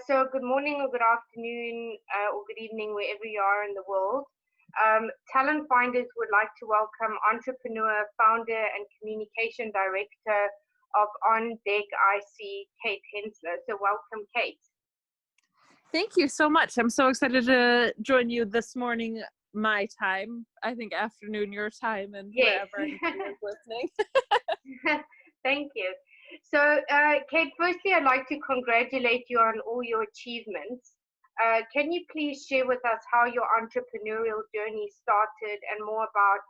So good morning or good afternoon or good evening, wherever you are in the world. Talent Finders would like to welcome entrepreneur, founder, and communication director of On Deck IC, Kate Hensler. So welcome, Kate. Thank you so much. I'm so excited to join you this morning, my time, I think afternoon your time, and Yes. wherever anybody is listening. Thank you. So, Kate, firstly, I'd like to congratulate you on all your achievements. Can you please share with us how your entrepreneurial journey started and more about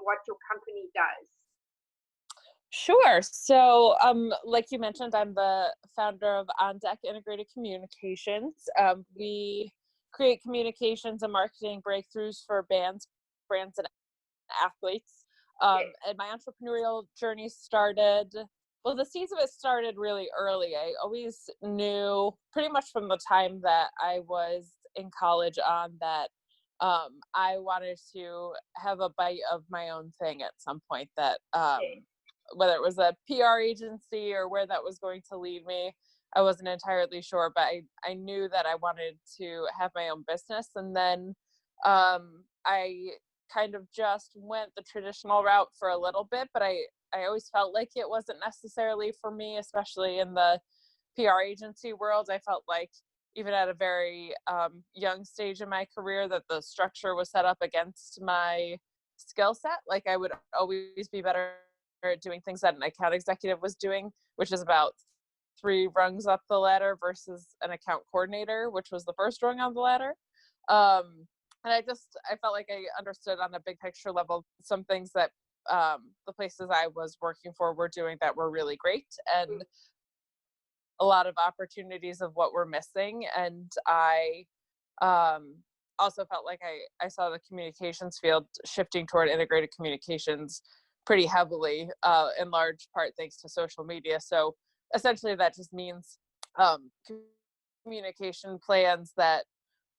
what your company does? Sure. So, like you mentioned, I'm the founder of On Deck Integrated Communications. We create communications and marketing breakthroughs for bands, brands, and athletes. Yes. And my entrepreneurial journey started, well, the seeds of it started really early. I always knew pretty much from the time that I was in college on that I wanted to have a bite of my own thing at some point, that Yes. whether it was a PR agency or where that was going to lead me, I wasn't entirely sure, but I knew that I wanted to have my own business. And then I kind of just went the traditional route for a little bit, but I always felt like it wasn't necessarily for me, especially in the PR agency world. I felt like even at a very young stage in my career that the structure was set up against my skill set. Like I would always be better at doing things that an account executive was doing, which is about 3 rungs up the ladder, versus an account coordinator, which was the first rung on the ladder. And I felt like I understood on a big picture level some things that the places I was working for were doing that were really great, and a lot of opportunities of what we're missing. And I also felt like I saw the communications field shifting toward integrated communications pretty heavily, in large part thanks to social media. So essentially that just means communication plans that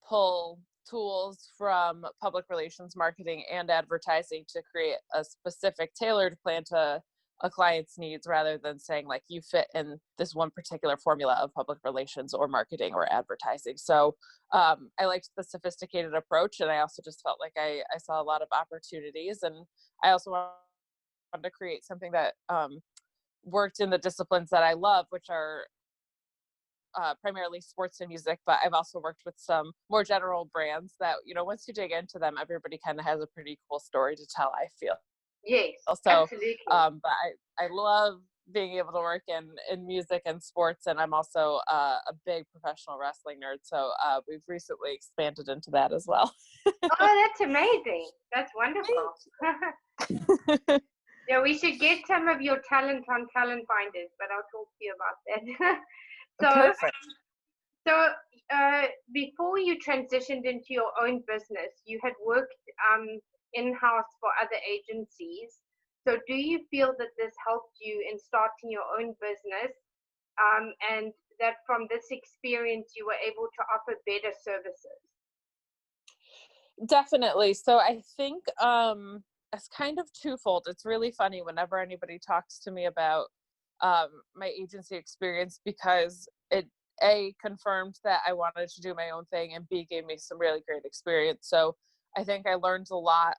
pull tools from public relations, marketing, and advertising to create a specific tailored plan to a client's needs, rather than saying like you fit in this one particular formula of public relations or marketing or advertising. So I liked the sophisticated approach, and I also just felt like I saw a lot of opportunities, and I also wanted to create something that worked in the disciplines that I love, which are primarily sports and music, but I've also worked with some more general brands that, once you dig into them, everybody kind of has a pretty cool story to tell, I feel. Yes, So, absolutely. but I love being able to work in music and sports, and I'm also a big professional wrestling nerd, so we've recently expanded into that as well. Oh, that's amazing. That's wonderful. Yeah, we should get some of your talent on Talent Finders, but I'll talk to you about that. Perfect. So before you transitioned into your own business, you had worked in-house for other agencies. So do you feel that this helped you in starting your own business, and that from this experience you were able to offer better services? Definitely. So I think it's kind of twofold. It's really funny whenever anybody talks to me about my agency experience, because it A, confirmed that I wanted to do my own thing, and B, gave me some really great experience. So I think I learned a lot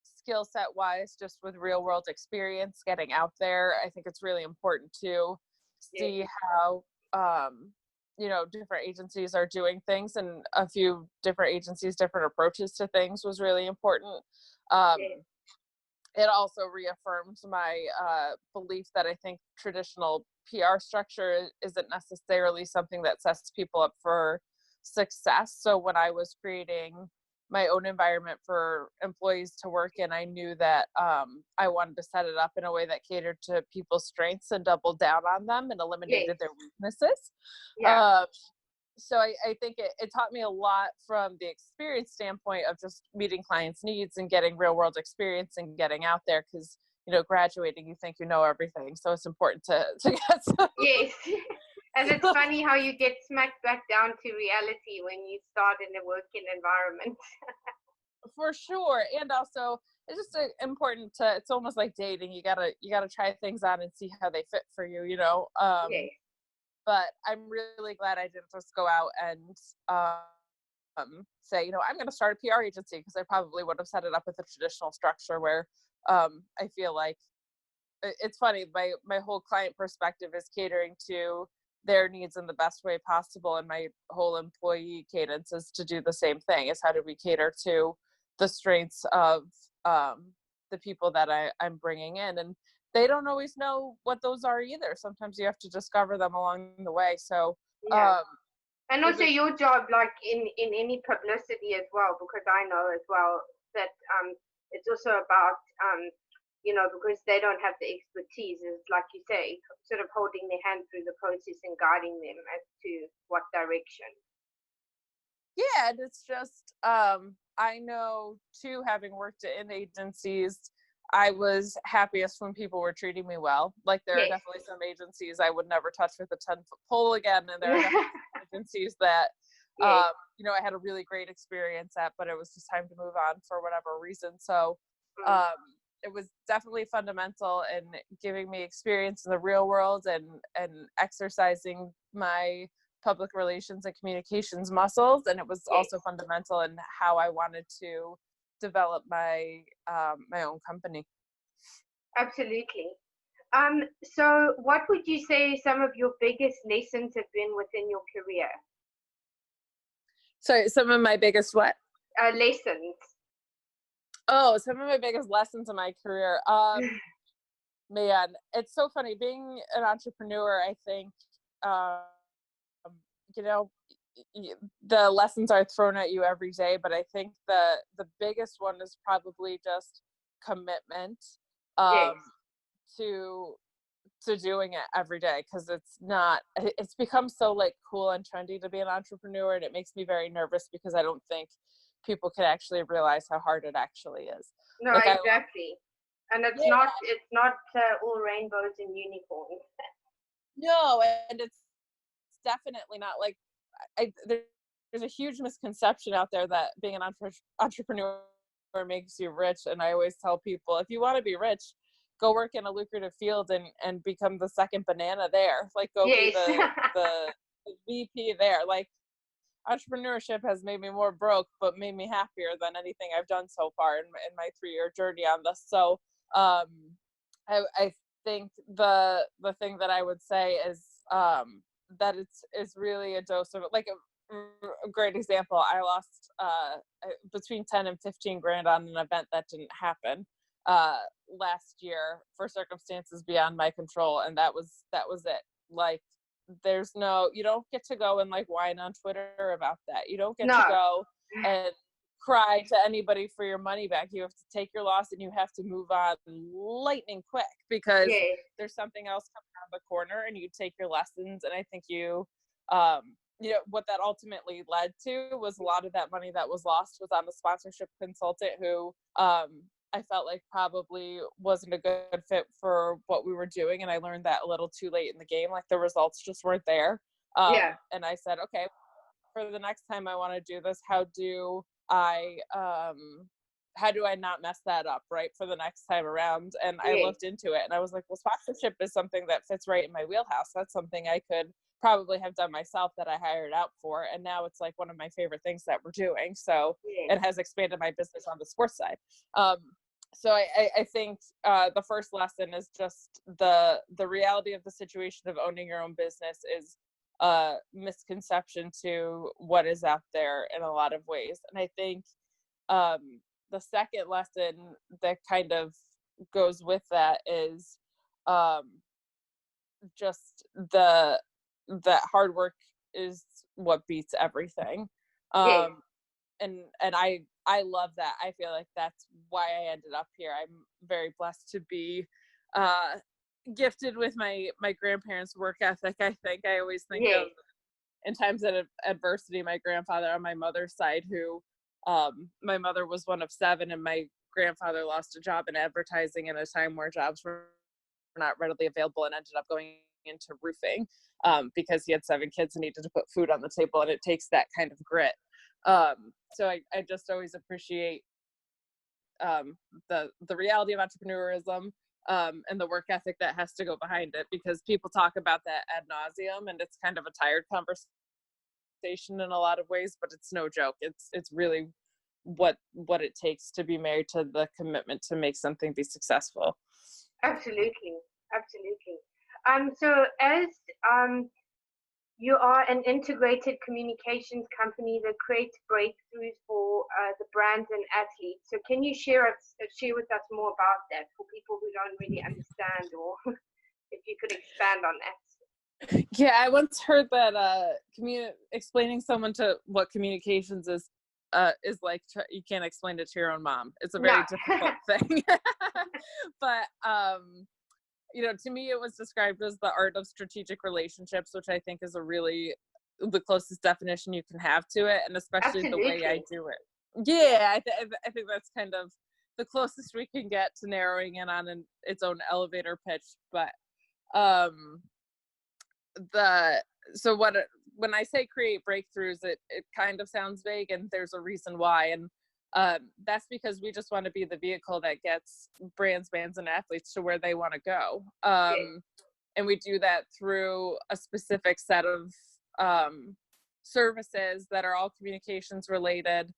skill set wise, just with real world experience, getting out there. I think it's really important to see how different agencies are doing things, and a few different agencies, different approaches to things was really important. Um, it also reaffirmed my belief that I think traditional PR structure isn't necessarily something that sets people up for success. So when I was creating my own environment for employees to work in, I knew that I wanted to set it up in a way that catered to people's strengths and doubled down on them and eliminated their weaknesses. Yeah. So I think it taught me a lot from the experience standpoint of just meeting clients' needs and getting real world experience and getting out there, because graduating, you think you know everything, so it's important to get some. Yes. And it's funny how you get smacked back down to reality when you start in a working environment. For sure. And also it's just important to, it's almost like dating, you gotta try things on and see how they fit for you. Yes. but I'm really glad I didn't just go out and say, I'm going to start a PR agency, because I probably would have set it up with a traditional structure where I feel like it's funny. My whole client perspective is catering to their needs in the best way possible, and my whole employee cadence is to do the same thing. Is how do we cater to the strengths of the people that I'm bringing in, and they don't always know what those are either. Sometimes you have to discover them along the way. So Yeah. um, And also your job, like in any publicity as well, because I know as well that it's also about because they don't have the expertise, is like you say, sort of holding their hand through the process and guiding them as to what direction. Yeah, and it's just I know too, having worked in agencies, I was happiest when people were treating me well. Like, there are Yes. definitely some agencies I would never touch with a 10-foot pole again, and there are definitely agencies that Yes. I had a really great experience at, but it was just time to move on for whatever reason. So it was definitely fundamental in giving me experience in the real world, and exercising my public relations and communications muscles. And it was also fundamental in how I wanted to develop my my own company. Absolutely. So what would you say some of your biggest lessons have been within your career? Sorry, some of my biggest what? Lessons. Oh, some of my biggest lessons in my career. Man, it's so funny being an entrepreneur. I think you know the lessons are thrown at you every day, but I think the biggest one is probably just commitment Yes. to doing it every day, because it's become so like cool and trendy to be an entrepreneur, and it makes me very nervous because I don't think people can actually realize how hard it actually is. No, Like, exactly. And it's yeah, not all rainbows and unicorns. no, and it's definitely not like there's a huge misconception out there that being an entrepreneur makes you rich. And I always tell people, if you want to be rich, go work in a lucrative field and become the second banana there. Like, go be Yes. the VP there. Like, entrepreneurship has made me more broke, but made me happier than anything I've done so far in my 3-year journey on this. So I think the thing that I would say is that it's really a dose of, like, a great example. I lost between 10 and 15 grand on an event that didn't happen last year for circumstances beyond my control, and that was it. Like, you don't get to go and like whine on Twitter about that. You don't get to No. go and cry to anybody for your money back. You have to take your loss and you have to move on lightning quick, because Yes. there's something else coming around the corner, and you take your lessons. And I think what that ultimately led to was a lot of that money that was lost was on the sponsorship consultant who I felt like probably wasn't a good fit for what we were doing. And I learned that a little too late in the game. Like, the results just weren't there. Yeah. And I said, okay, for the next time I want to do this, how do I not mess that up, right, for the next time around? And I looked into it, and I was like, well, sponsorship is something that fits right in my wheelhouse. That's something I could probably have done myself, that I hired out for. And now it's like one of my favorite things that we're doing. So it has expanded my business on the sports side. So I think the first lesson is just the reality of the situation of owning your own business is a misconception to what is out there in a lot of ways. And I think the second lesson that kind of goes with that is just that hard work is what beats everything. Yes. And I love that. I feel like that's why I ended up here. I'm very blessed to be gifted with my grandparents' work ethic. I think I always think of, in times of adversity, my grandfather on my mother's side, who my mother was one of 7, and my grandfather lost a job in advertising in a time where jobs were not readily available, and ended up going into roofing because he had 7 kids and needed to put food on the table. And it takes that kind of grit. So I just always appreciate the reality of entrepreneurism, and the work ethic that has to go behind it, because people talk about that ad nauseum, and it's kind of a tired conversation in a lot of ways, but it's no joke. It's really what it takes to be married to the commitment to make something be successful. Absolutely. So as you are an integrated communications company that creates breakthroughs for the brands and athletes. So can you share with us more about that for people who don't really understand, or if you could expand on that? Yeah, I once heard that explaining someone to what communications is like you can't explain it to your own mom. It's a very difficult thing. But to me, it was described as the art of strategic relationships, which I think is the closest definition you can have to it, and especially the way I do it. Yeah, I think that's kind of the closest we can get to narrowing in on its own elevator pitch. But when I say create breakthroughs, it kind of sounds vague, and there's a reason why. And that's because we just want to be the vehicle that gets brands, bands, and athletes to where they want to go. And we do that through a specific set of services that are all communications related.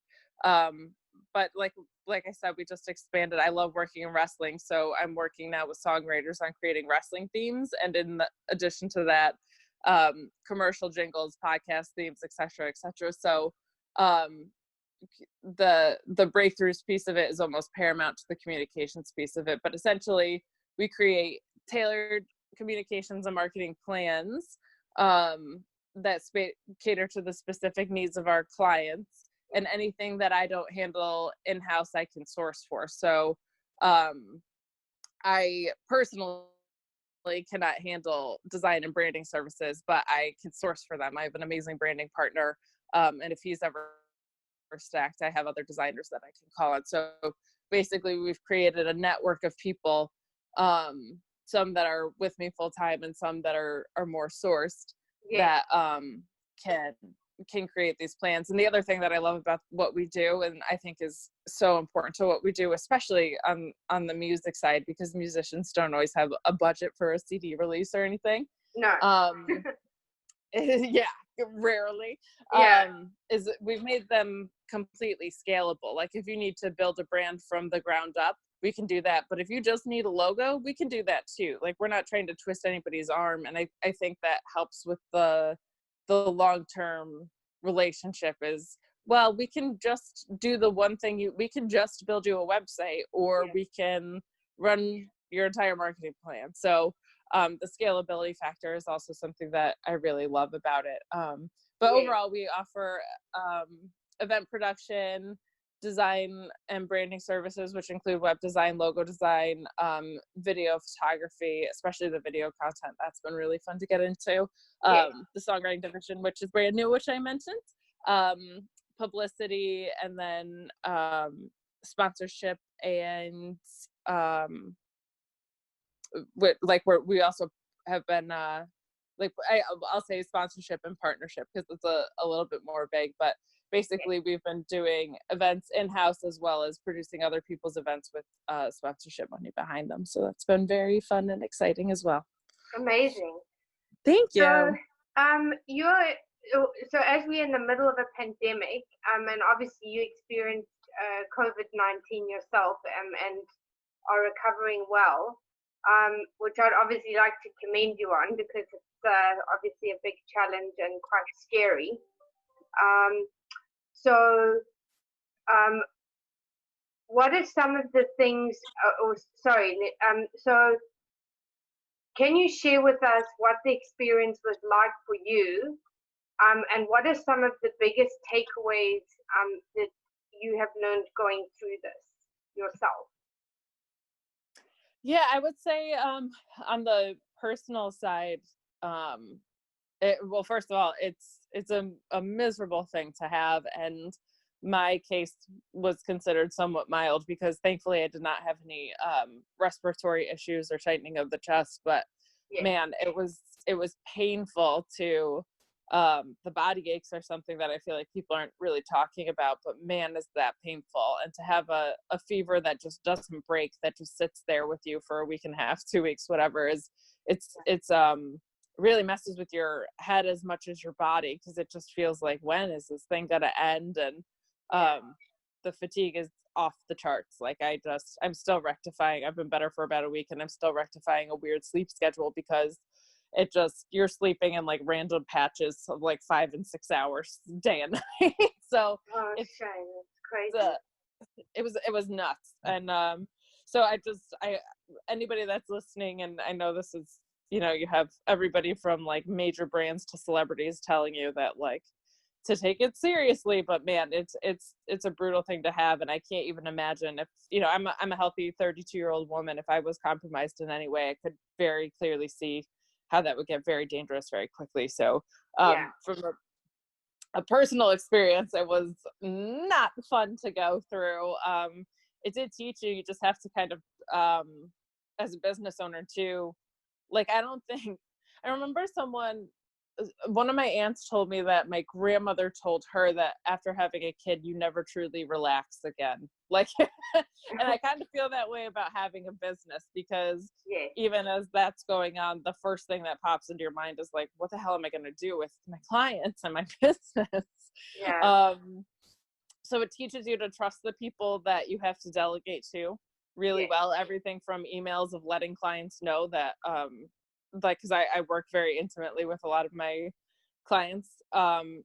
But like I said, we just expanded. I love working in wrestling, so I'm working now with songwriters on creating wrestling themes. And in addition to that, commercial jingles, podcast themes, etc. So the breakthroughs piece of it is almost paramount to the communications piece of it. But essentially, we create tailored communications and marketing plans that cater to the specific needs of our clients, and anything that I don't handle in-house, I can source for. So I personally cannot handle design and branding services, but I can source for them. I have an amazing branding partner, and if he's ever stacked, I have other designers that I can call on. So basically, we've created a network of people, some that are with me full time and some that are more sourced, that can create these plans. And the other thing that I love about what we do, and I think is so important to what we do, especially on the music side, because musicians don't always have a budget for a CD release or anything. No. Yeah, rarely. Is we've made them completely scalable. Like if you need to build a brand from the ground up, we can do that. But if you just need a logo, we can do that too. Like we're not trying to twist anybody's arm. And I think that helps with the long-term relationship is, well, we can just do the one thing we can just build you a website, or we can run your entire marketing plan. So the scalability factor is also something that I really love about it. But overall, we offer event production, design and branding services, which include web design, logo design, video photography, especially the video content. That's been really fun to get into. The songwriting division, which is brand new, which I mentioned, publicity, and then sponsorship, and we also have been I'll say sponsorship and partnership, because it's a little bit more vague, but basically we've been doing events in-house as well as producing other people's events with sponsorship money behind them. So that's been very fun and exciting as well. Amazing. Thank you. So as we're in the middle of a pandemic, and obviously you experienced COVID-19 yourself, and are recovering well, which I'd obviously like to commend you on, because it's obviously a big challenge and quite scary. So what are some of the things, so can you share with us what the experience was like for you, and what are some of the biggest takeaways that you have learned going through this yourself? Yeah, I would say on the personal side, well, first of all, it's a miserable thing to have, and my case was considered somewhat mild because thankfully I did not have any respiratory issues or tightening of the chest. But man, it was painful to The body aches are something that I feel like people aren't really talking about, but man, is that painful. And to have a fever that just doesn't break, that just sits there with you for a week and a half, 2 weeks, whatever, it's really messes with your head as much as your body, because it just feels like, when is this thing gonna end? And the fatigue is off the charts. Like I'm still rectifying. I've been better for about a week, and I'm still rectifying a weird sleep schedule, because you're sleeping in like random patches of like 5 and 6 hours day and night. So it's shame. It's crazy. It was nuts. And so anybody that's listening, and I know this is, you have everybody from like major brands to celebrities telling you that, like, to take it seriously, but man, it's a brutal thing to have. And I can't even imagine if, I'm a healthy 32-year-old woman. If I was compromised in any way, I could very clearly see how that would get very dangerous very quickly. So from a personal experience, it was not fun to go through. It did teach you just have to kind of, as a business owner too, like, I remember one of my aunts told me that my grandmother told her that after having a kid, you never truly relax again. Like, and I kind of feel that way about having a business, because even as that's going on, the first thing that pops into your mind is like, what the hell am I going to do with my clients and my business? So it teaches you to trust the people that you have to delegate to really well. Everything from emails of letting clients know that, like, because I work very intimately with a lot of my clients,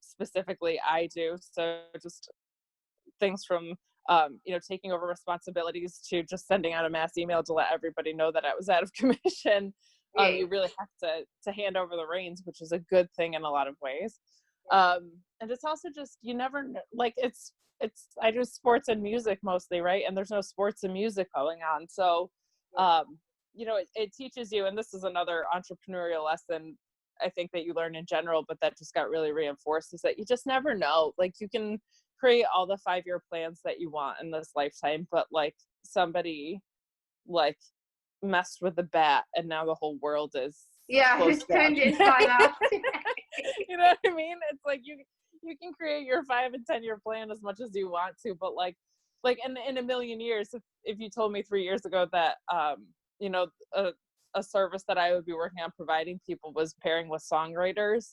specifically I do. So just things from, taking over responsibilities to just sending out a mass email to let everybody know that I was out of commission. You really have to hand over the reins, which is a good thing in a lot of ways. And it's also just, you never know, like, I do sports and music mostly, right? And there's no sports and music going on. So, it teaches you, and this is another entrepreneurial lesson I think that you learn in general, but that just got really reinforced, is that you just never know. Like, you can create all the 5-year plans that you want in this lifetime, but like, somebody like messed with the bat, and now the whole world is it's turned inside out. You know what I mean? It's like, you can create your 5 and 10-year plan as much as you want to, but like in a million years, if you told me 3 years ago that a service that I would be working on providing people was pairing with songwriters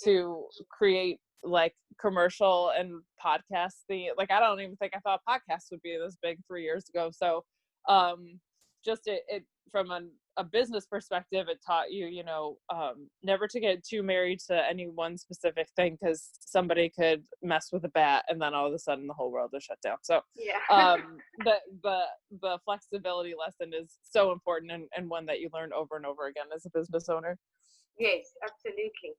to create like commercial and podcasts, I don't even think I thought podcasts would be this big 3 years ago. So just it from a business perspective, it taught you, never to get too married to any one specific thing, because somebody could mess with a bat and then all of a sudden the whole world is shut down. So the flexibility lesson is so important, and one that you learn over and over again as a business owner. Yes, absolutely.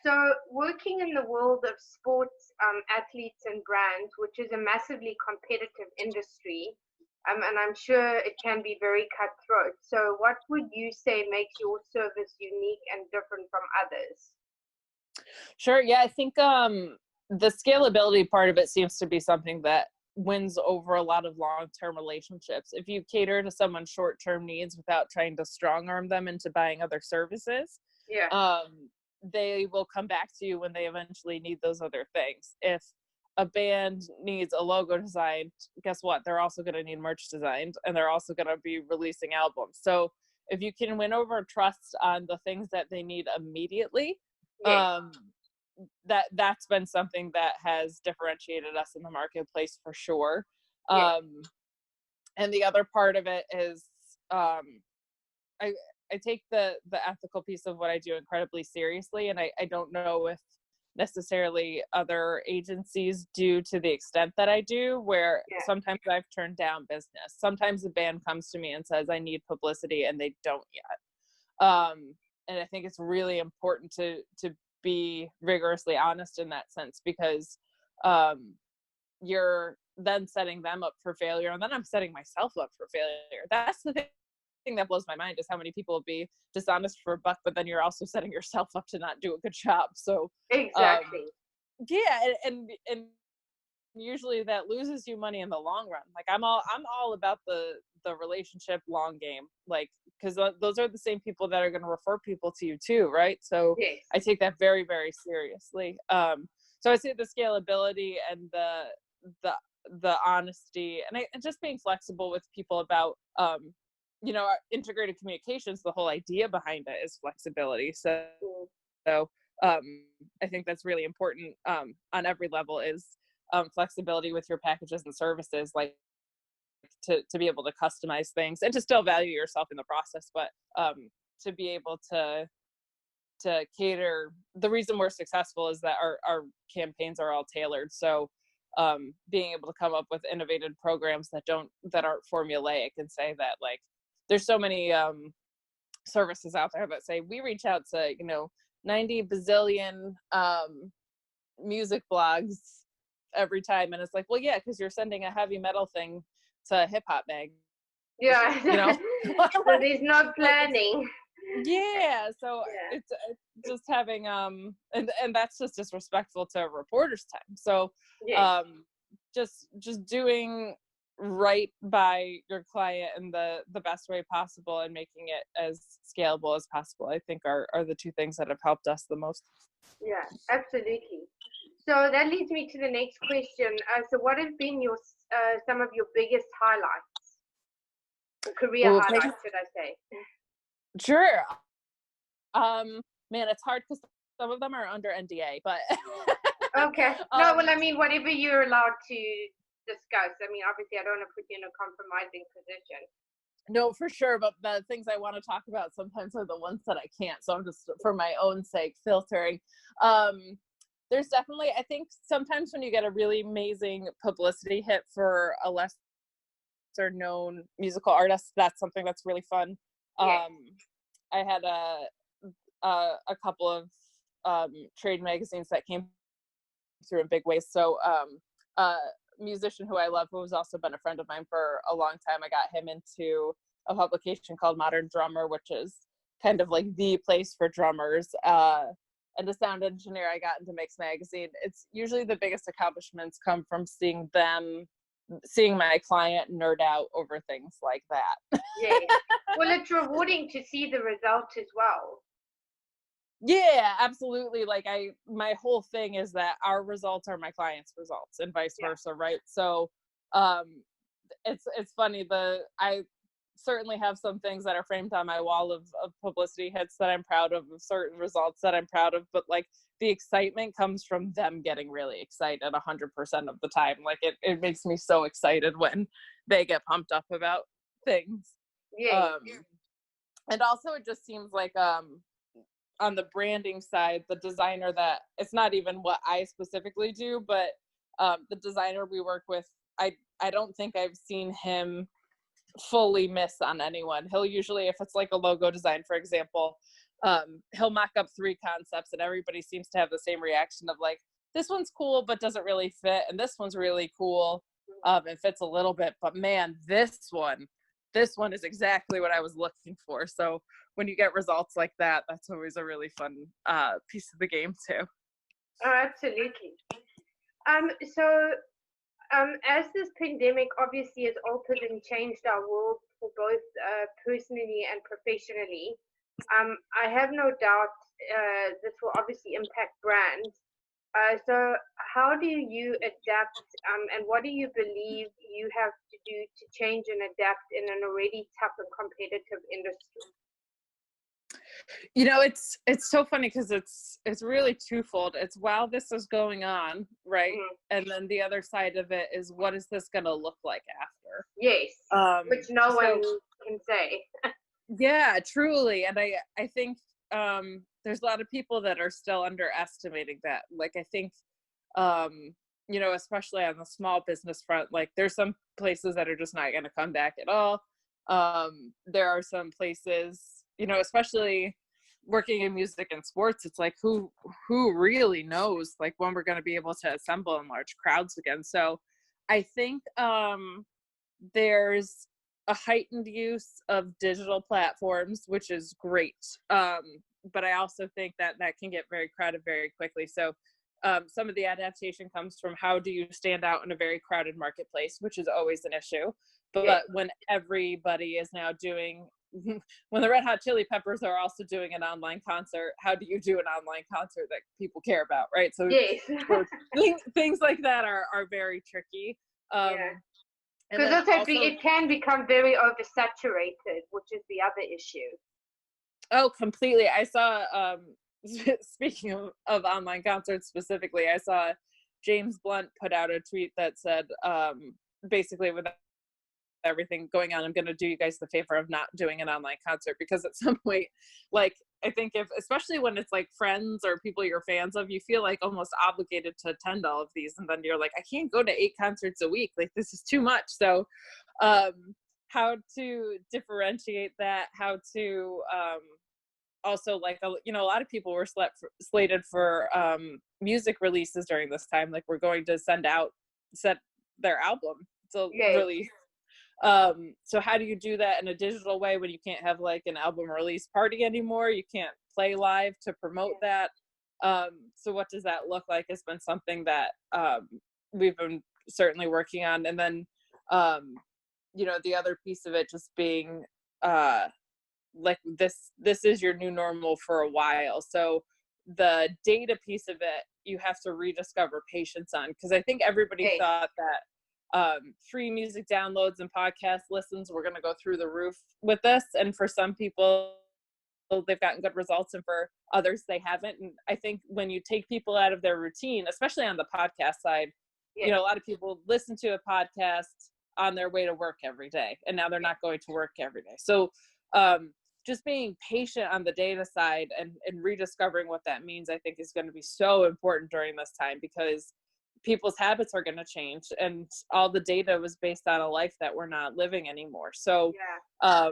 So working in the world of sports, athletes and brands, which is a massively competitive industry, and I'm sure it can be very cutthroat. So what would you say makes your service unique and different from others? Sure. Yeah, I think the scalability part of it seems to be something that wins over a lot of long-term relationships. If you cater to someone's short-term needs without trying to strong-arm them into buying other services, they will come back to you when they eventually need those other things. If a band needs a logo designed, guess what? They're also going to need merch designed, and they're also going to be releasing albums. So if you can win over trust on the things that they need immediately, that's been something that has differentiated us in the marketplace for sure. And the other part of it is, I take the ethical piece of what I do incredibly seriously, and I don't know if necessarily other agencies do to the extent that I do, where sometimes I've turned down business. Sometimes a band comes to me and says, I need publicity, and they don't yet. And I think it's really important to be rigorously honest in that sense, because you're then setting them up for failure, and then I'm setting myself up for failure. That's the thing that blows my mind, is how many people will be dishonest for a buck, but then you're also setting yourself up to not do a good job. So exactly. And usually that loses you money in the long run. Like I'm all about the the relationship long game, like, because those are the same people that are going to refer people to you too, right? So Yes. I take that very, very seriously. So I say the scalability and the honesty, and just being flexible with people about integrated communications. The whole idea behind it is flexibility. So I think that's really important on every level, is flexibility with your packages and services, like to be able to customize things and to still value yourself in the process, but to be able to cater. The reason we're successful is that our campaigns are all tailored. So being able to come up with innovative programs that aren't formulaic, and say that, like, there's so many services out there that say we reach out to 90 bazillion music blogs every time, and it's like, well, yeah, because you're sending a heavy metal thing to hip hop mag. Yeah. So there's no planning. Yeah, so Yeah. it's just having and that's just disrespectful to reporters' time. So Yes. just doing right by your client in the best way possible, and making it as scalable as possible, I think are the two things that have helped us the most. Yeah, absolutely. So that leads me to the next question. So what have been your some of your biggest highlights, or career highlights, should I say? Sure. Man, it's hard because some of them are under NDA, but Okay. No, well, I mean, whatever you're allowed to discuss. I mean, obviously, I don't want to put you in a compromising position. No, for sure. But the things I want to talk about sometimes are the ones that I can't. So I'm just, for my own sake, filtering. There's definitely, I think sometimes when you get a really amazing publicity hit for a lesser known musical artist, that's something that's really fun. Yeah. I had a couple of trade magazines that came through in big ways. So a musician who I love, who has also been a friend of mine for a long time, I got him into a publication called Modern Drummer, which is kind of like the place for drummers. And a sound engineer, I got into Mix Magazine. It's usually the biggest accomplishments come from seeing my client nerd out over things like that. Yeah. Well, it's rewarding to see the result as well. Yeah, absolutely. Like my whole thing is that our results are my clients' results, and vice versa, right? So it's funny. I certainly have some things that are framed on my wall of publicity hits that I'm proud of certain results that I'm proud of, but like the excitement comes from them getting really excited 100% of the time. Like it makes me so excited when they get pumped up about things. Yeah. And also it just seems like on the branding side, the designer that, it's not even what I specifically do, but the designer we work with, I don't think I've seen him fully miss on anyone. He'll usually, if it's like a logo design, for example, he'll mock up 3 concepts and everybody seems to have the same reaction of like, this one's cool but doesn't really fit, and this one's really cool and fits a little bit, but man, this one is exactly what I was looking for. So when you get results like that, that's always a really fun piece of the game too. Oh, absolutely. So as this pandemic obviously has altered and changed our world for both personally and professionally, I have no doubt this will obviously impact brands. So how do you adapt, and what do you believe you have to do to change and adapt in an already tough and competitive industry? It's so funny because it's really twofold. It's while this is going on, right? And then the other side of it is, what is this going to look like after? Yes, which no one can say. Yeah, truly. And I think there's a lot of people that are still underestimating that. Like, I think especially on the small business front, like there's some places that are just not going to come back at all. There are some places, especially working in music and sports, it's like who really knows like when we're going to be able to assemble in large crowds again. So I think there's a heightened use of digital platforms, which is great. But I also think that can get very crowded very quickly. So some of the adaptation comes from how do you stand out in a very crowded marketplace, which is always an issue. But when everybody is now doing, when the Red Hot Chili Peppers are also doing an online concert, how do you do an online concert that people care about, right? So, Yes. so things like that are very tricky. Yeah. And Because then also, also, it can become very oversaturated, which is the other issue. oh, completely. I saw, speaking of online concerts specifically, I saw James Blunt put out a tweet that said, basically, with everything going on, I'm going to do you guys the favor of not doing an online concert, because at some point, like, I think especially when it's like friends or people you're fans of, you feel like almost obligated to attend all of these. And then you're like, I can't go to 8 concerts a week. Like, this is too much. So, how to differentiate that, how to, also, like, a lot of people were slated for music releases during this time. Like, we're going to set their album. So really, so how do you do that in a digital way when you can't have like an album release party anymore? You can't play live to promote that. So what does that look like has been something that we've been certainly working on. And then, the other piece of it just being like, this is your new normal for a while. So the data piece of it, you have to rediscover patience on, because I think everybody thought that free music downloads and podcast listens were going to go through the roof with this. And for some people, they've gotten good results, and for others, they haven't. And I think when you take people out of their routine, especially on the podcast side, a lot of people listen to a podcast on their way to work every day, and now they're not going to work every day. So just being patient on the data side and rediscovering what that means, I think, is going to be so important during this time, because people's habits are going to change, and all the data was based on a life that we're not living anymore. So, I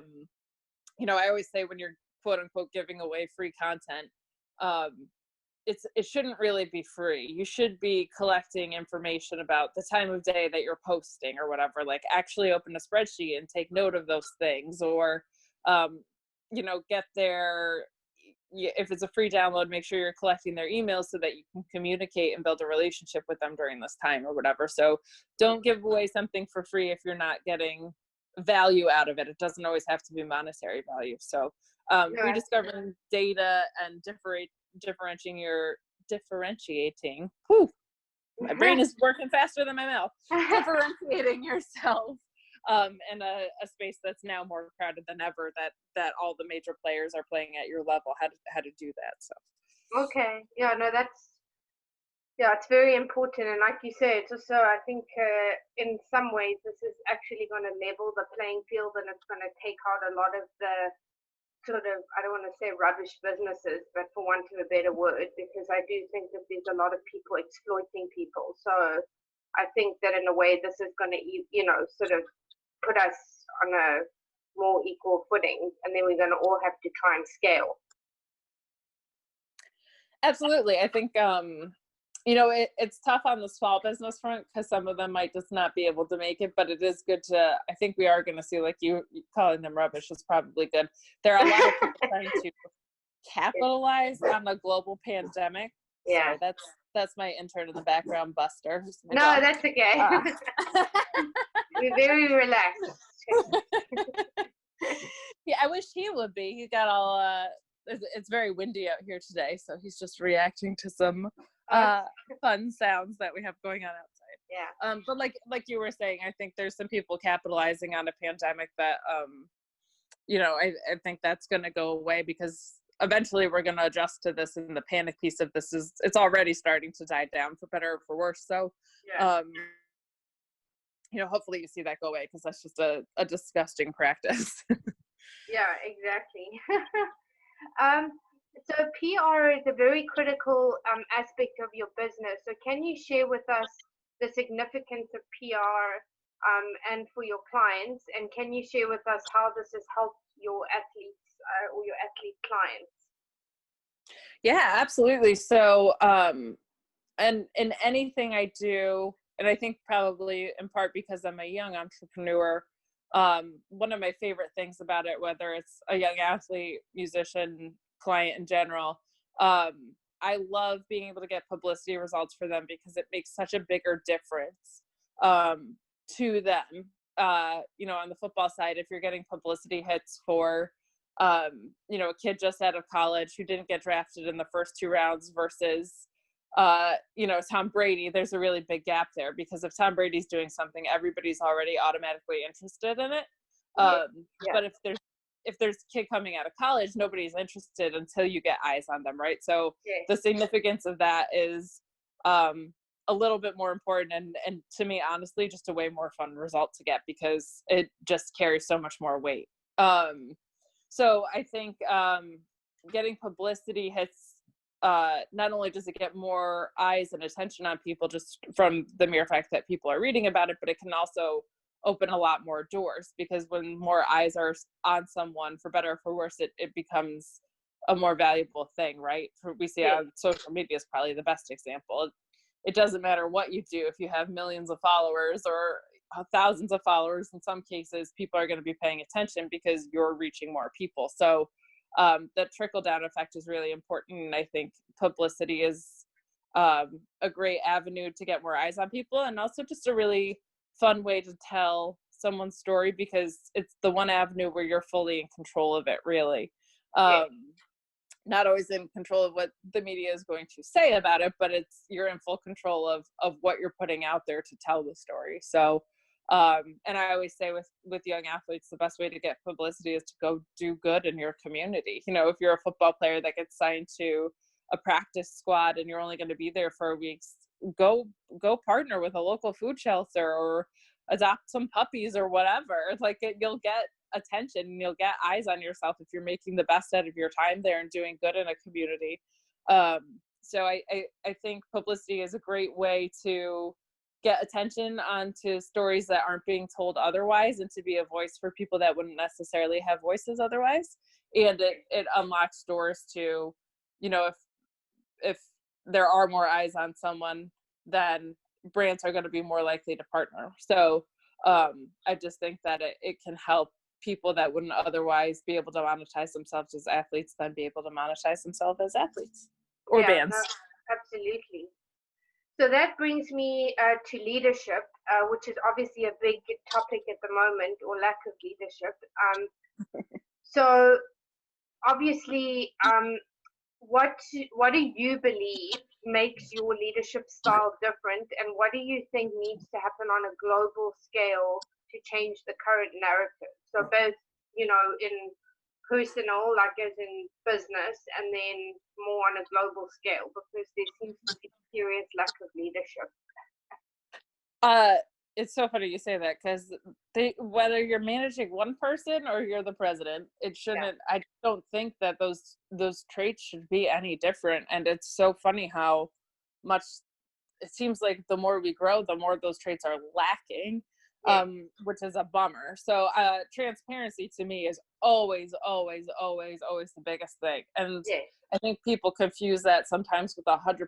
always say, when you're quote unquote giving away free content, it shouldn't really be free. You should be collecting information about the time of day that you're posting or whatever. Like, actually open a spreadsheet and take note of those things, or get their, if it's a free download, make sure you're collecting their emails so that you can communicate and build a relationship with them during this time or whatever. So don't give away something for free if you're not getting value out of it. It doesn't always have to be monetary value. So rediscovering data and differentiating. Whew, my brain is working faster than my mouth. Differentiating yourself in a space that's now more crowded than ever, that all the major players are playing at your level, how to do that. So it's very important. And like you say, it's also, I think in some ways this is actually going to level the playing field, and it's going to take out a lot of the sort of, I don't want to say rubbish businesses, but for want of a better word, because I do think that there's a lot of people exploiting people. So I think that in a way this is going to, sort of put us on a more equal footing, and then we're going to all have to try and scale. Absolutely. I think, it's tough on the small business front, because some of them might just not be able to make it, but it is good to, I think we are going to see, like, you calling them rubbish is probably good. There are a lot of people trying to capitalize on the global pandemic. Yeah. So that's my intern in the background, Buster. No, that's okay. We're very relaxed. Yeah, I wish he would be. He got all, it's very windy out here today, so he's just reacting to some fun sounds that we have going on outside. Yeah. But like you were saying, I think there's some people capitalizing on a pandemic that, I think that's going to go away, because eventually we're going to adjust to this, and the panic piece of this it's already starting to die down, for better or for worse. So, hopefully you see that go away, because that's just a disgusting practice. Yeah, exactly. So PR is a very critical aspect of your business. So can you share with us the significance of PR and for your clients? And can you share with us how this has helped your athletes or your athlete clients? Yeah, absolutely. So, and in anything I do, and I think probably in part because I'm a young entrepreneur, one of my favorite things about it, whether it's a young athlete, musician, client in general, I love being able to get publicity results for them, because it makes such a bigger difference to them on the football side, if you're getting publicity hits for, a kid just out of college who didn't get drafted in the first 2 rounds versus, Tom Brady, there's a really big gap there, because if Tom Brady's doing something, everybody's already automatically interested in it. But if there's a kid coming out of college, nobody's interested until you get eyes on them, right? So the significance of that is a little bit more important, and to me, honestly, just a way more fun result to get, because it just carries so much more weight. So I think getting publicity hits, not only does it get more eyes and attention on people just from the mere fact that people are reading about it, but it can also open a lot more doors, because when more eyes are on someone, for better or for worse, it becomes a more valuable thing, right? We see on social media is probably the best example. It doesn't matter what you do. If you have millions of followers or thousands of followers, in some cases, people are going to be paying attention because you're reaching more people. So the trickle down effect is really important. And I think publicity is a great avenue to get more eyes on people, and also just a really fun way to tell someone's story, because it's the one avenue where you're fully in control of it, really. Not always in control of what the media is going to say about it, but you're in full control of what you're putting out there to tell the story. So, and I always say with young athletes, the best way to get publicity is to go do good in your community. If you're a football player that gets signed to a practice squad and you're only going to be there for weeks, go partner with a local food shelter or adopt some puppies or whatever. You'll get attention and you'll get eyes on yourself if you're making the best out of your time there and doing good in a community. So I think publicity is a great way to get attention onto stories that aren't being told otherwise, and to be a voice for people that wouldn't necessarily have voices otherwise. And it unlocks doors to, if there are more eyes on someone, then brands are going to be more likely to partner. So I just think that it can help people that wouldn't otherwise be able to monetize themselves as athletes then be able to monetize themselves as athletes or bands. No, absolutely. So that brings me to leadership, which is obviously a big topic at the moment, or lack of leadership. So obviously, what do you believe makes your leadership style different, and what do you think needs to happen on a global scale to change the current narrative? So both, in personal, like as in business, and then more on a global scale, because there seems to be a serious lack of leadership. It's so funny you say that, because whether you're managing one person or you're the president, it shouldn't. I don't think that those traits should be any different. And it's so funny how much it seems like the more we grow, the more those traits are lacking, which is a bummer. So transparency to me is always, always, always, always the biggest thing. And I think people confuse that sometimes with 100%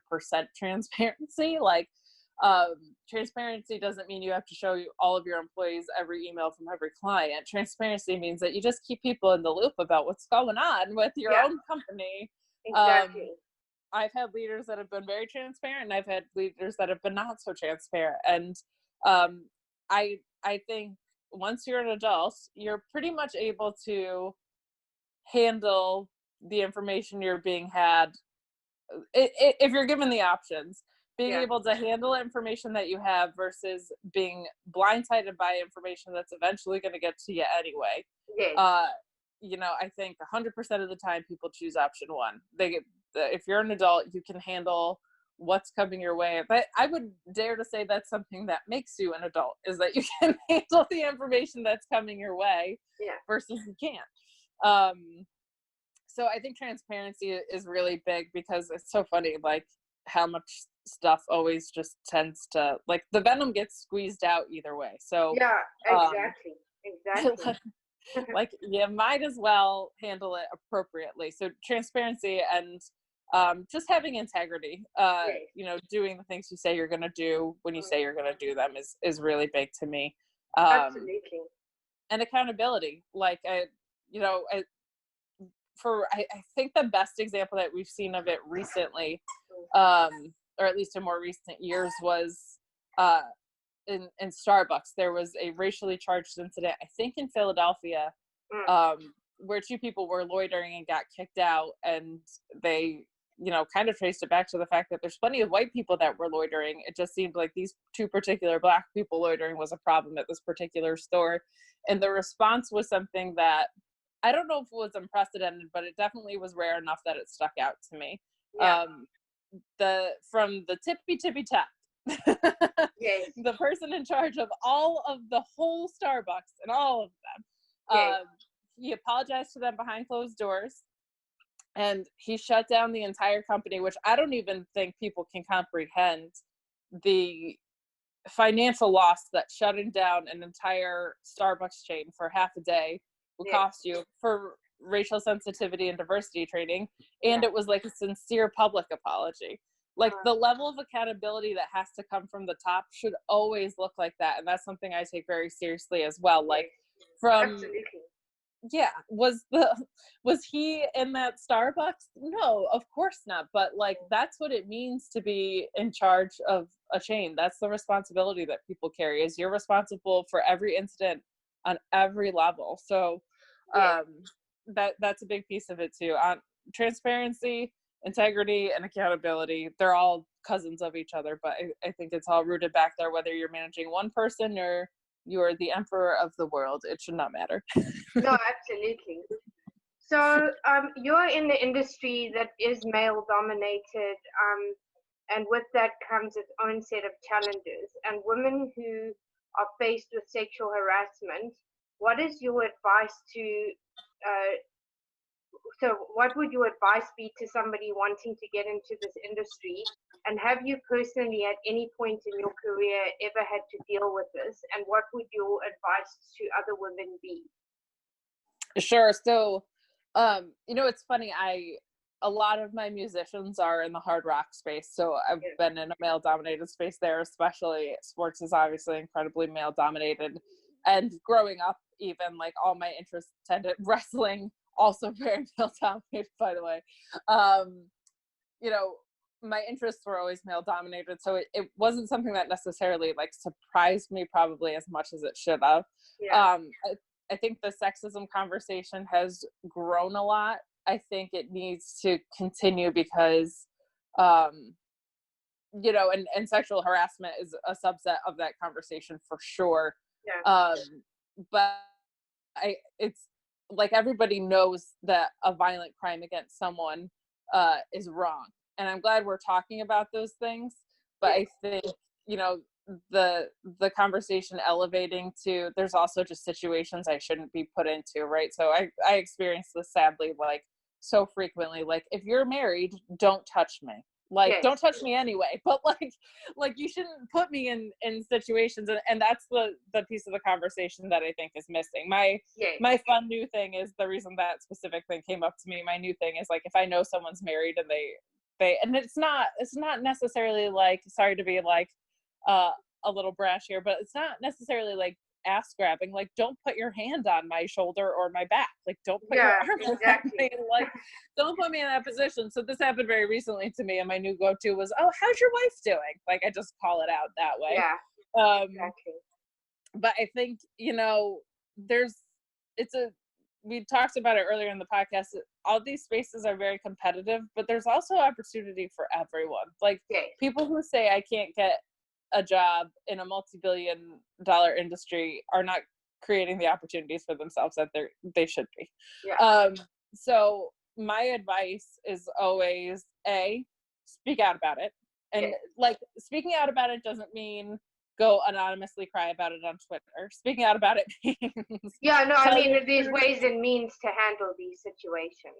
transparency. Transparency doesn't mean you have to show all of your employees every email from every client. Transparency means that you just keep people in the loop about what's going on with your own company. Exactly. I've had leaders that have been very transparent, and I've had leaders that have been not so transparent. And I think once you're an adult, you're pretty much able to handle the information you're being had if you're given the options. Being able to handle information that you have versus being blindsided by information that's eventually going to get to you anyway. I think 100% of the time people choose option one. If you're an adult, you can handle what's coming your way. But I would dare to say that's something that makes you an adult, is that you can handle the information that's coming your way versus you can't. So I think transparency is really big, because it's so funny, how much stuff always just tends to, the venom gets squeezed out either way. So exactly. You might as well handle it appropriately. So transparency and just having integrity, doing the things you say you're going to do when you say you're going to do them is really big to me. Absolutely. And accountability. I think the best example that we've seen of it recently, or at least in more recent years, was in Starbucks, there was a racially charged incident, I think in Philadelphia, where two people were loitering and got kicked out, and they, kind of traced it back to the fact that there's plenty of white people that were loitering. It just seemed like these two particular Black people loitering was a problem at this particular store. And the response was something that, I don't know if it was unprecedented, but it definitely was rare enough that it stuck out to me. Yeah. From the tippy top, Yes. the person in charge of all of the whole Starbucks and all of them, Yes. he apologized to them behind closed doors, and he shut down the entire company, which I don't even think people can comprehend the financial loss that shutting down an entire Starbucks chain for half a day will cost you for racial sensitivity and diversity training. And it was like a sincere public apology. Like the level of accountability that has to come from the top should always look like that. And that's something I take very seriously as well. Like from, absolutely. Yeah, was he in that Starbucks? No, of course not. But like, that's what it means to be in charge of a chain. That's the responsibility that people carry, is you're responsible for every incident on every level. So that's a big piece of it too. On transparency, integrity, and accountability, they're all cousins of each other, but I think it's all rooted back there, whether you're managing one person or you're the emperor of the world. It should not matter. No, absolutely. So you're in the industry that is male dominated, and with that comes its own set of challenges. And women who are faced with sexual harassment, what is your advice to so what would your advice be to somebody wanting to get into this industry? And have you personally at any point in your career ever had to deal with this? And what would your advice to other women be? Sure. So, it's funny. A lot of my musicians are in the hard rock space. So I've been in a male dominated space there, especially sports is obviously incredibly male dominated. And growing up, even like all my interests tended, wrestling, also very male dominated, by the way. My interests were always male dominated. So it wasn't something that necessarily like surprised me probably as much as it should have. I think the sexism conversation has grown a lot. I think it needs to continue because, and sexual harassment is a subset of that conversation for sure. But it's like everybody knows that a violent crime against someone is wrong. And I'm glad we're talking about those things. But I think, the conversation elevating to, there's also just situations I shouldn't be put into, right? So I experience this sadly, like so frequently, like if you're married, don't touch me. Like, don't touch me anyway, but like you shouldn't put me in situations. And that's the piece of the conversation that I think is missing. My fun new thing is, the reason that specific thing came up to me, my new thing is like, if I know someone's married and they, and it's not necessarily like, sorry to be like, a little brash here, but it's not necessarily like ass grabbing. Like, don't put your hand on my shoulder or my back. Like, don't put your arm around me. Like, don't put me in that position. So this happened very recently to me, and my new go-to was, "Oh, how's your wife doing?" Like, I just call it out that way. But I think we talked about it earlier in the podcast. All these spaces are very competitive, but there's also opportunity for everyone. Like people who say I can't get a job in a multi-billion-dollar industry are not creating the opportunities for themselves that they should be. So my advice is always speak out about it. And like speaking out about it doesn't mean go anonymously cry about it on Twitter. Speaking out about it means I mean there's ways and means to handle these situations.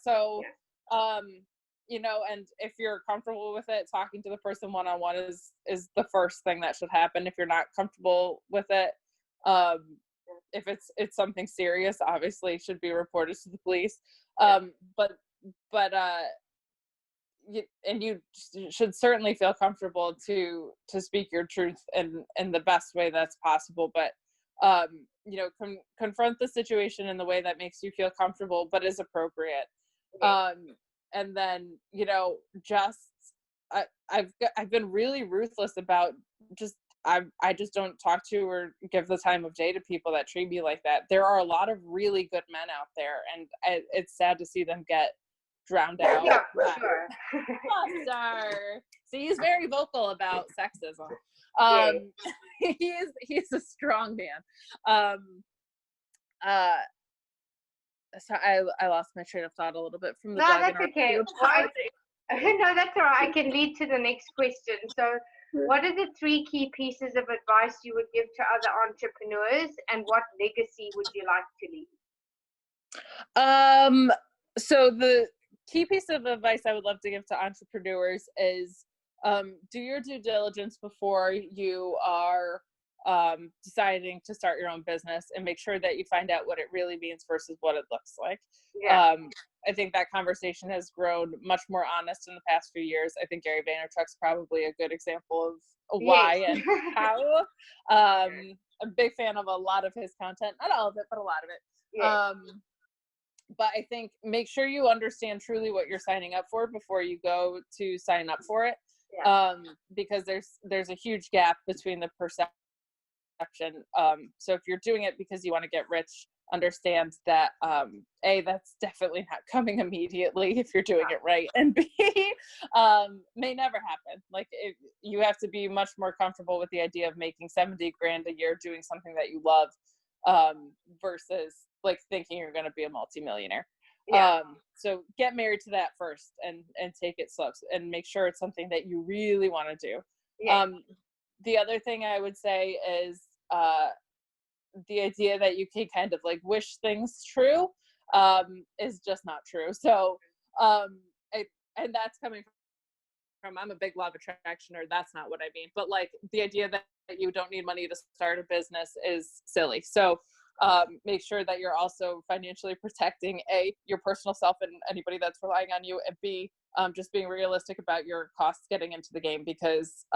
So and if you're comfortable with it, talking to the person one-on-one is the first thing that should happen. If you're not comfortable with it, if it's something serious, obviously it should be reported to the police. You should certainly feel comfortable to speak your truth in the best way that's possible. But confront the situation in the way that makes you feel comfortable, but is appropriate. And then, I've been really ruthless about just I just don't talk to or give the time of day to people that treat me like that. There are a lot of really good men out there, and it's sad to see them get drowned out. Yeah, for sure. Star. See, he's very vocal about sexism. He's a strong man. So I lost my train of thought a little bit from the No, dog. that's okay. No, that's all right. I can lead to the next question. So, what are the 3 key pieces of advice you would give to other entrepreneurs, and what legacy would you like to leave? So the key piece of advice I would love to give to entrepreneurs is do your due diligence before you are deciding to start your own business, and make sure that you find out what it really means versus what it looks like. Yeah. I think that conversation has grown much more honest in the past few years. I think Gary Vaynerchuk's probably a good example of why and how. I'm a big fan of a lot of his content, not all of it, but a lot of it. Yes. But I think make sure you understand truly what you're signing up for before you go to sign up for it. Yeah. Because there's a huge gap between the perception. So if you're doing it because you want to get rich, understand that A, that's definitely not coming immediately if you're doing it right, and B, may never happen. Like, you have to be much more comfortable with the idea of making 70 grand a year doing something that you love, versus like thinking you're going to be a multimillionaire. Yeah. So get married to that first, and take it slow, and make sure it's something that you really want to do. Yeah. The other thing I would say is the idea that you can kind of like wish things true is just not true. So and that's coming from, I'm a big law of attraction, or that's not what I mean, but like the idea that you don't need money to start a business is silly. So make sure that you're also financially protecting your personal self and anybody that's relying on you, and B, just being realistic about your costs getting into the game, because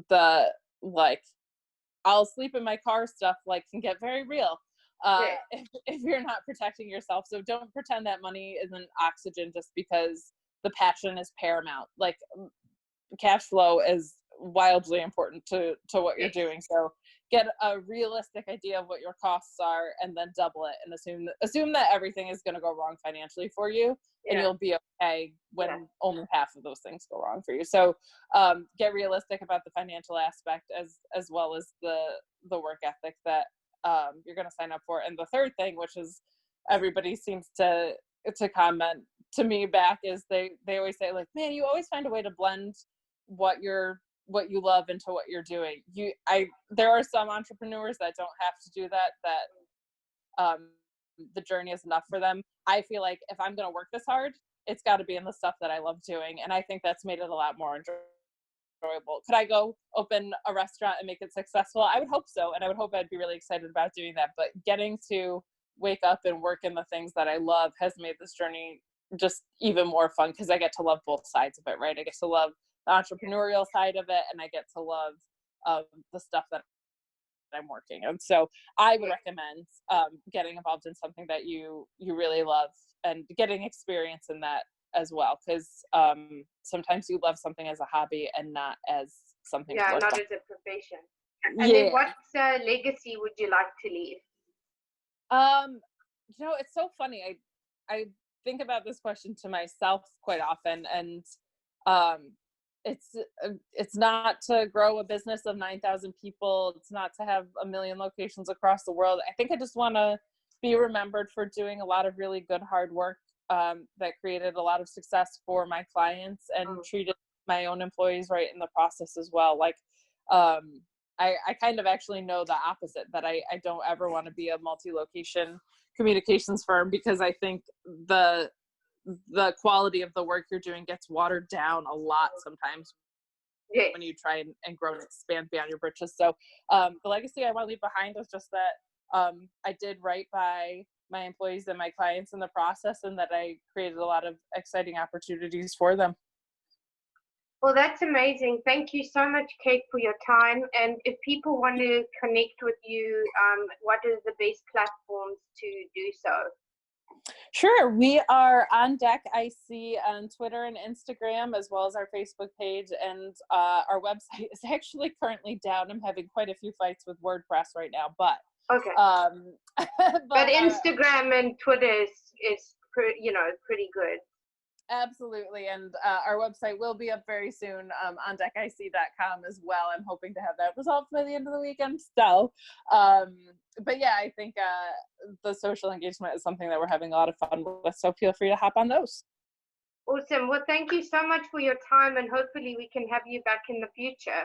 the like I'll sleep in my car stuff like can get very real if you're not protecting yourself. So don't pretend that money isn't oxygen just because the passion is paramount. Like, cash flow is wildly important to what you're doing. So get a realistic idea of what your costs are, and then double it, and assume that everything is going to go wrong financially for you, and you'll be okay when only half of those things go wrong for you. So get realistic about the financial aspect as well as the work ethic that you're going to sign up for. And the third thing, which is everybody seems to comment to me back, is they always say, like, man, you always find a way to blend what you love into what you're doing. There are some entrepreneurs that don't have to do that the journey is enough for them. I feel like if I'm going to work this hard, it's got to be in the stuff that I love doing, and I think that's made it a lot more enjoyable. Could I go open a restaurant and make it successful? I would hope so, and I would hope I'd be really excited about doing that. But getting to wake up and work in the things that I love has made this journey just even more fun, because I get to love both sides of it, right? I get to love the entrepreneurial side of it, and I get to love the stuff that I'm working on. So I would recommend getting involved in something that you really love, and getting experience in that as well, because sometimes you love something as a hobby and not as something to work not on. as a profession. And then what legacy would you like to leave? It's so funny. I think about this question to myself quite often, and it's not to grow a business of 9,000 people. It's not to have 1 million locations across the world. I think I just want to be remembered for doing a lot of really good hard work that created a lot of success for my clients, and treated my own employees right in the process as well. Like, I kind of actually know the opposite, that I don't ever want to be a multi-location communications firm, because I think the quality of the work you're doing gets watered down a lot sometimes when you try and grow and expand beyond your britches. So the legacy I want to leave behind is just that I did right by my employees and my clients in the process, and that I created a lot of exciting opportunities for them. Well, that's amazing. Thank you so much, Kate, for your time. And if people want to connect with you, what are the best platforms to do so? Sure. We are on Deck IC on Twitter and Instagram, as well as our Facebook page. And our website is actually currently down. I'm having quite a few fights with WordPress right now, but Okay. but Instagram and Twitter is pretty good. Absolutely. And our website will be up very soon on deckic.com as well. I'm hoping to have that resolved by the end of the weekend. So, but yeah, I think the social engagement is something that we're having a lot of fun with. So feel free to hop on those. Awesome. Well, thank you so much for your time, and hopefully we can have you back in the future.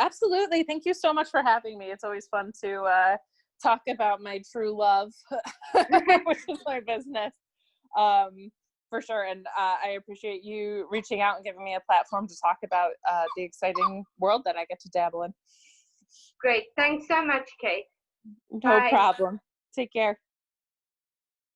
Absolutely. Thank you so much for having me. It's always fun to talk about my true love, which is my business. For sure. And I appreciate you reaching out and giving me a platform to talk about the exciting world that I get to dabble in. Great. Thanks so much, Kate. No problem. Take care.